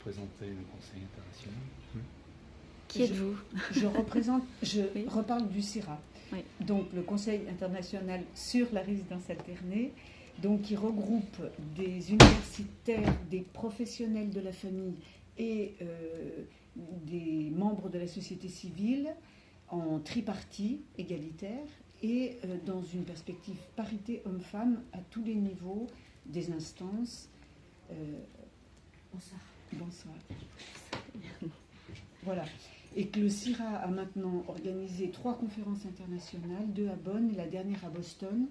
présenter le Conseil international. Qui êtes-vous? Oui. Reparle du CIRA, Oui. donc le Conseil international sur la résidence alternée, donc qui regroupe des universitaires, des professionnels de la famille et des membres de la société civile en tripartie égalitaire et dans une perspective parité homme-femme à tous les niveaux des instances. Bonsoir. Voilà. Et que le CIRA a maintenant organisé 3 conférences internationales, 2 à Bonn et la dernière à Boston,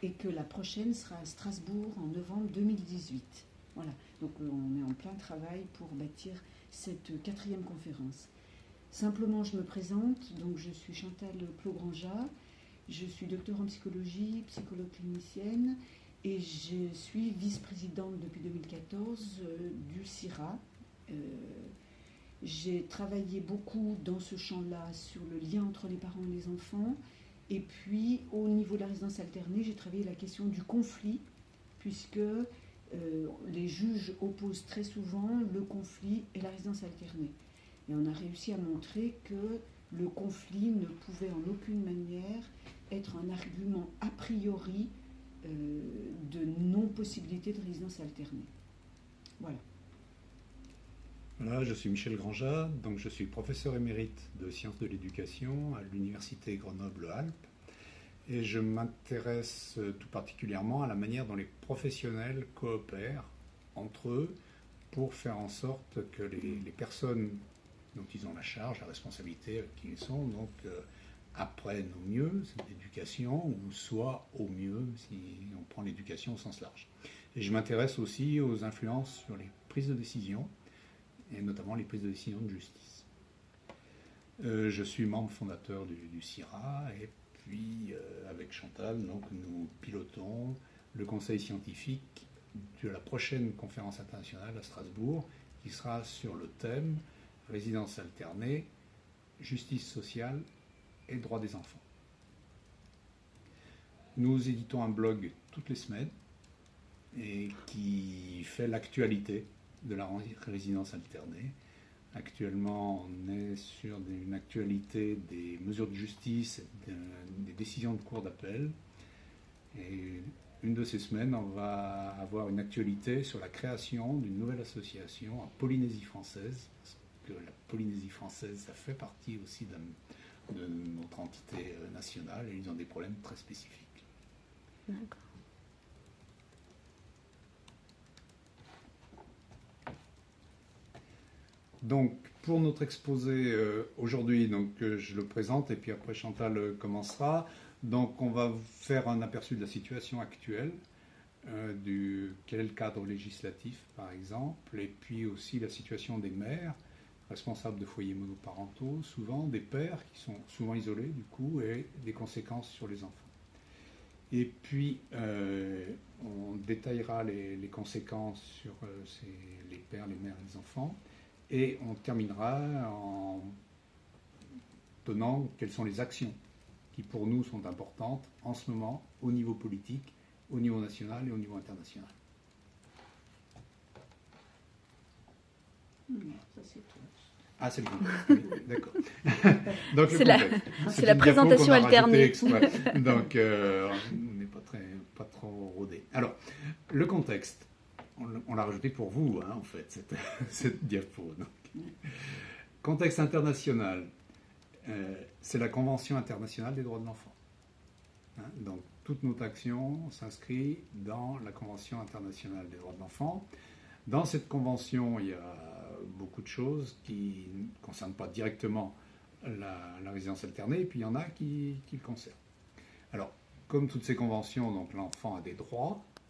et que la prochaine sera à Strasbourg en novembre 2018. Voilà. Donc on est en plein travail pour bâtir cette 4e conférence. Simplement, je me présente. Donc je suis Chantal Plogranja. Je suis docteur en psychologie, psychologue clinicienne, et je suis vice-présidente depuis 2014 du CIRA. J'ai travaillé beaucoup dans ce champ-là sur le lien entre les parents et les enfants. Et puis, au niveau de la résidence alternée, j'ai travaillé la question du conflit, puisque les juges opposent très souvent le conflit et la résidence alternée. Et on a réussi à montrer que le conflit ne pouvait en aucune manière être un argument a priori de non-possibilité de résidence alternée. Voilà. Voilà, je suis Michel Granja, donc je suis professeur émérite de sciences de l'éducation à l'université Grenoble-Alpes et je m'intéresse tout particulièrement à la manière dont les professionnels coopèrent entre eux pour faire en sorte que les personnes dont ils ont la charge, la responsabilité qui ils sont, donc apprennent au mieux cette éducation ou soit au mieux si on prend l'éducation au sens large. Et je m'intéresse aussi aux influences sur les prises de décision, et notamment les prises de décision de justice. Je suis membre fondateur du CIRA, et puis avec Chantal, donc, nous pilotons le conseil scientifique de la prochaine conférence internationale à Strasbourg, qui sera sur le thème résidence alternée, justice sociale et droits des enfants. Nous éditons un blog toutes les semaines et qui fait l'actualité de la résidence alternée. Actuellement, on est sur une actualité des mesures de justice, des décisions de cour d'appel. Et une de ces semaines, on va avoir une actualité sur la création d'une nouvelle association en Polynésie française, parce que la Polynésie française, ça fait partie aussi de notre entité nationale et ils ont des problèmes très spécifiques. D'accord. Donc, pour notre exposé aujourd'hui, je le présente et puis après Chantal commencera. Donc, on va faire un aperçu de la situation actuelle, quel est le cadre législatif, par exemple, et puis aussi la situation des mères, responsables de foyers monoparentaux, souvent des pères qui sont souvent isolés, du coup, et des conséquences sur les enfants. Et puis, on détaillera les conséquences sur les pères, les mères et les enfants. Et on terminera en donnant quelles sont les actions qui pour nous sont importantes en ce moment au niveau politique, au niveau national et au niveau international. Ça c'est tout. Ah, c'est le contexte, oui, d'accord. Donc, c'est la présentation alternée. Donc, on n'est pas trop rodé. Alors, le contexte. On l'a rajouté pour vous, hein, en fait, cette diapo. Donc. Contexte international, c'est la Convention internationale des droits de l'enfant. Hein, donc, toute notre action s'inscrit dans la Convention internationale des droits de l'enfant. Dans cette convention, il y a beaucoup de choses qui ne concernent pas directement la résidence alternée, et puis il y en a qui le concernent. Alors, comme toutes ces conventions, donc l'enfant a des droits.